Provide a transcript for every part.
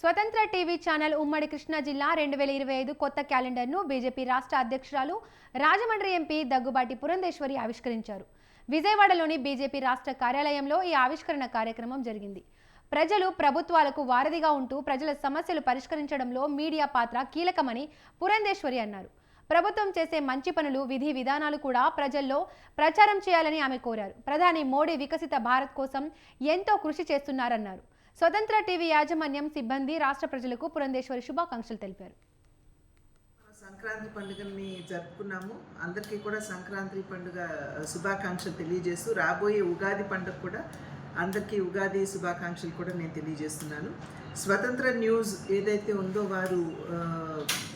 స్వతంత్ర TV channel ఉమ్మడి కృష్ణా జిల్లా 2025 కొత్త క్యాలెండర్ను బీజేపీ రాష్ట్ర అధ్యక్షురాలు రాజమండ్రి ఎంపీ దగ్గుబాటి పురంధేశ్వరి ఆవిష్కరించారు. విజయవాడలోని బీజేపీ రాష్ట్ర కార్యాలయంలో ఈ ఆవిష్కరణ కార్యక్రమం జరిగింది. ప్రజలు ప్రభుత్వాలకు వారధిగా ఉంటూ ప్రజల సమస్యలు పరిష్కరించడంలో మీడియా పాత్ర కీలకమని పురంధేశ్వరి అన్నారు. ప్రభుత్వం చేసే మంచి పనులు, విధి విధానాలు కూడా ప్రజల్లో ప్రచారం చేయాలని ఆమె కోరారు. ప్రధాని మోడీ వికసిత భారత్ కోసం ఎంతో కృషి చేస్తున్నారన్నారు. స్వతంత్ర టీవీ యాజమాన్యం, సిబ్బంది, రాష్ట్ర ప్రజలకు పురంధేశ్వరి శుభాకాంక్షలు తెలిపారు. సంక్రాంతి పండుగని జరుపుకున్నాము. అందరికీ కూడా సంక్రాంతి పండుగ శుభాకాంక్షలు తెలియజేస్తూ రాబోయే ఉగాది పండుగ కూడా అందరికీ ఉగాది శుభాకాంక్షలు కూడా నేను తెలియజేస్తున్నాను. స్వతంత్ర న్యూస్ ఏదైతే ఉందో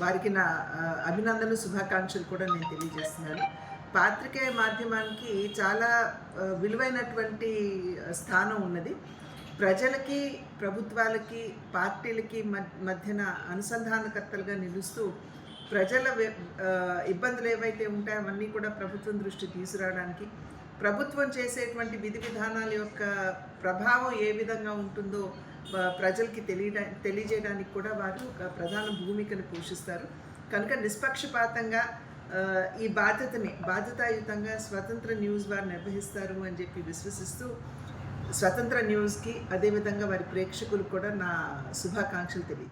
వారికి నా అభినందనలు, శుభాకాంక్షలు కూడా నేను తెలియజేస్తున్నాను. పాత్రికేయ మాధ్యమానికి చాలా విలువైనటువంటి స్థానం ఉన్నది. ప్రజలకి, ప్రభుత్వాలకి, పార్టీలకి మధ్యన అనుసంధానకర్తలుగా నిలుస్తూ ప్రజల ఇబ్బందులు ఏవైతే ఉంటాయో అవన్నీ కూడా ప్రభుత్వం దృష్టి తీసుకురావడానికి, ప్రభుత్వం చేసేటువంటి విధి విధానాల యొక్క ప్రభావం ఏ విధంగా ఉంటుందో ప్రజలకి తెలియజేయడానికి కూడా వారు ఒక ప్రధాన భూమికను పోషిస్తారు. కనుక నిష్పక్షపాతంగా ఈ బాధ్యతాయుతంగా స్వతంత్ర న్యూస్ వారు నిర్వహిస్తారు అని చెప్పి విశ్వసిస్తూ స్వతంత్ర న్యూస్కి, అదేవిధంగా వారి ప్రేక్షకులు కూడా నా శుభాకాంక్షలు తెలియజేస్తాను.